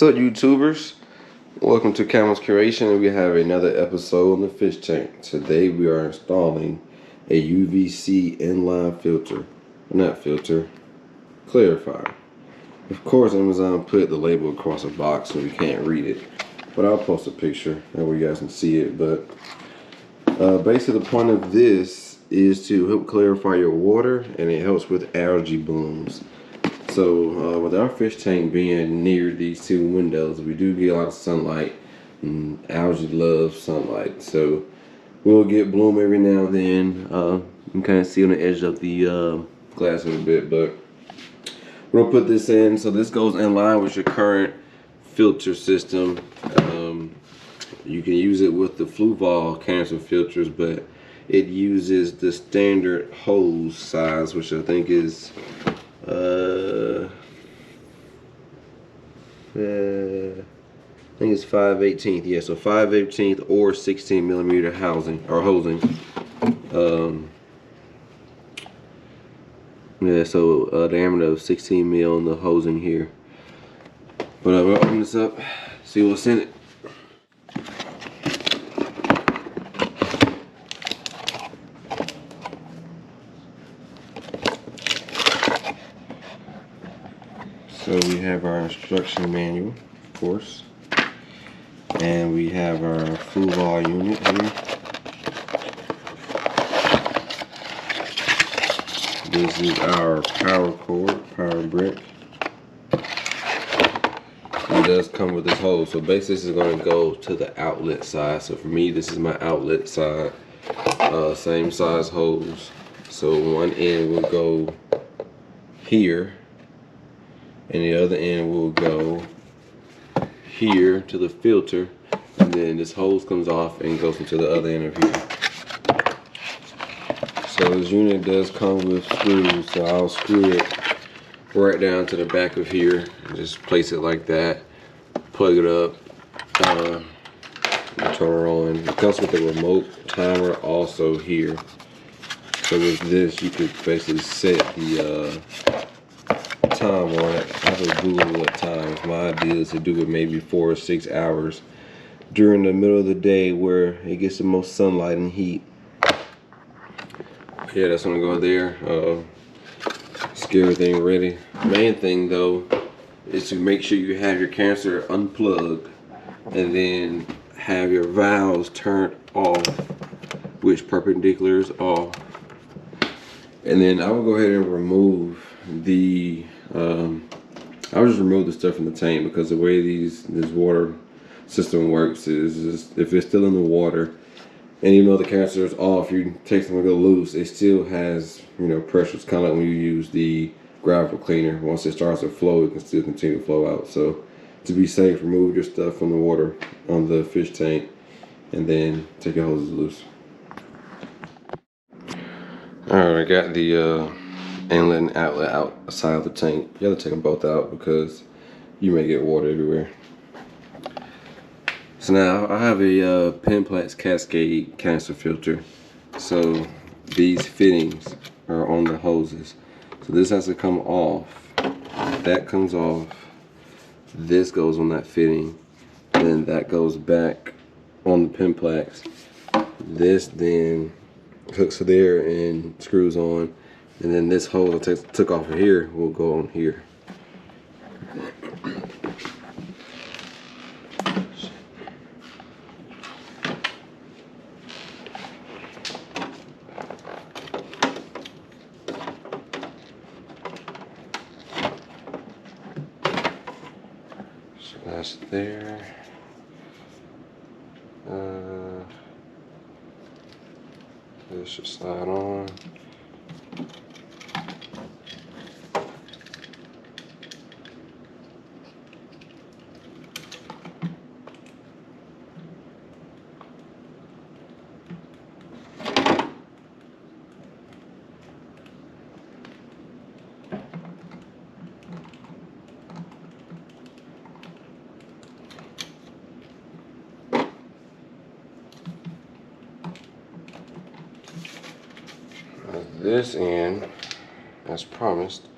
up, YouTubers? Welcome to Camel's Curation, and we have another episode on the fish tank. Today we are installing a UVC inline filter. Not filter, clarifier. Of course, Amazon put the label across the box so you can't read it. But I'll post a picture that way you guys can see it. But basically the point of this is to help clarify your water, and it helps with algae blooms. So with our fish tank being near these two windows, we do get a lot of sunlight, and algae love sunlight. So we'll get bloom every now and then. You can kind of see on the edge of the glass a little bit, but we'll put this in. So this goes in line with your current filter system. You can use it with the Fluval cannister filters, but it uses the standard hose size, which I think is I think it's 5/18. Yeah, so 5/18 or 16 millimeter housing or hosing. Yeah, so a diameter of 16 mil on the hosing here. But we'll open this up, see what's in it. So we have our instruction manual, of course, and we have our Fluval unit here. This is our power cord, power brick. It does come with this hose, so basically this is going to go to the outlet side. So for me, this is my outlet side, same size hose. So one end will go here, and the other end will go here to the filter, and then this hose comes off and goes into the other end of here. So this unit does come with screws, so I'll screw it right down to the back of here and just place it like that, plug it up, and turn it on. It comes with a remote timer also here. So with this you could basically set the time on it. I have to Google what times. My idea is to do it maybe 4 or 6 hours during the middle of the day where it gets the most sunlight and heat. Yeah, that's gonna go there. Let's get everything ready. Main thing though is to make sure you have your cannister unplugged and then have your valves turned off, which perpendicular is off. And then I will go ahead and remove the I'll just remove the stuff from the tank, because the way this water system works is just, if it's still in the water and even though the canister is off, you take something loose, it still has, you know, pressure. It's kind of like when you use the gravel cleaner. Once it starts to flow, it can still continue to flow out. So to be safe, remove your stuff from the water on the fish tank and then take your hoses loose. Alright, I got the inlet and outlet outside of the tank. You have to take them both out because you may get water everywhere. So now I have a Penplex Cascade canister filter. So these fittings are on the hoses. So this has to come off. That comes off. This goes on that fitting. Then that goes back on the Penplex. This then hooks there and screws on. And then this hose I took off of here will go on here. So that's there. This should slide on. This end, as promised,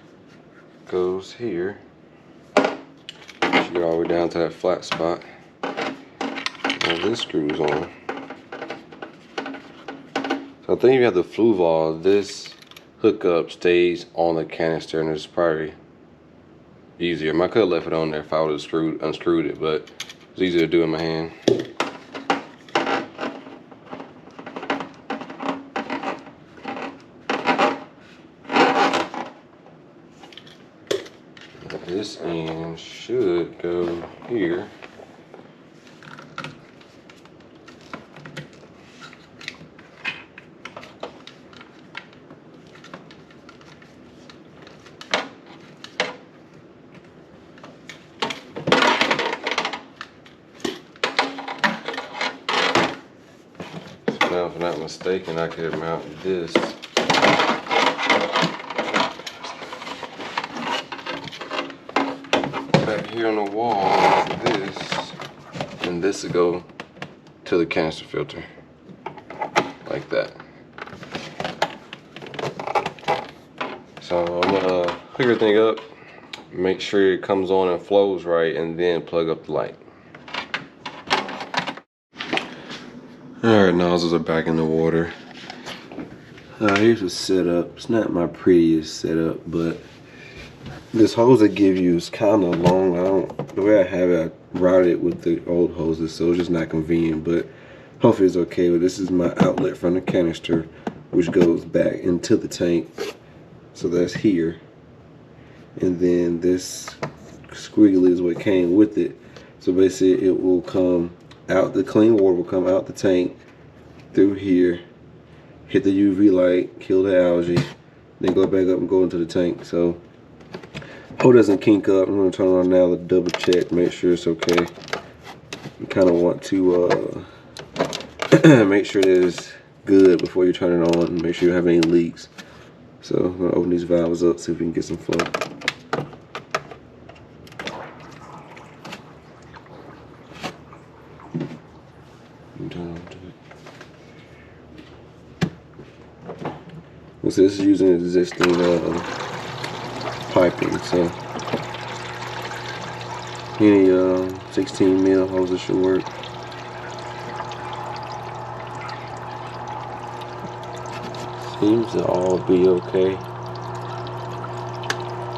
goes here. get all the way down to that flat spot. Now this screws on. So I think if you have the Fluval, this hookup stays on the canister, and it's probably easier. I could have left it on there if I would have unscrewed it, but it's easier to do in my hand. This end should go here. Now, if I'm not mistaken, I could mount this back here on the wall like this, and this will go to the canister filter like that. So I'm gonna hook everything up, make sure it comes on and flows right, and then plug up the light. Alright, nozzles are back in the water. Here's the setup. It's not my prettiest setup, but this hose they give you is kind of long. The way I have it, I routed it with the old hoses, so it's just not convenient, but hopefully it's okay. But this is my outlet from the canister, which goes back into the tank. So that's here. And then this squiggly is what came with it. So basically it will come out, the clean water will come out the tank through here, hit the UV light, kill the algae, then go back up and go into the tank. So hole doesn't kink up. I'm going to turn it on now to double check, make sure it's okay. You kind of want to make sure that it's good before you turn it on, and make sure you don't have any leaks. So I'm going to open these valves up, see if we can get some flow. So this is using existing piping, so any 16 mil hoses should work. Seems to all be okay.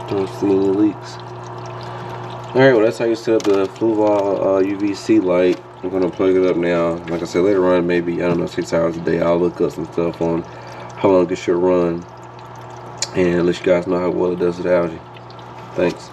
Don't see any leaks. Alright, well that's how you set up the Fluval UVC light. I'm gonna plug it up now. Like I said, later on, maybe, I don't know, 6 hours a day, I'll look up some stuff on how long it should run and let you guys know how well it does with algae. Thanks.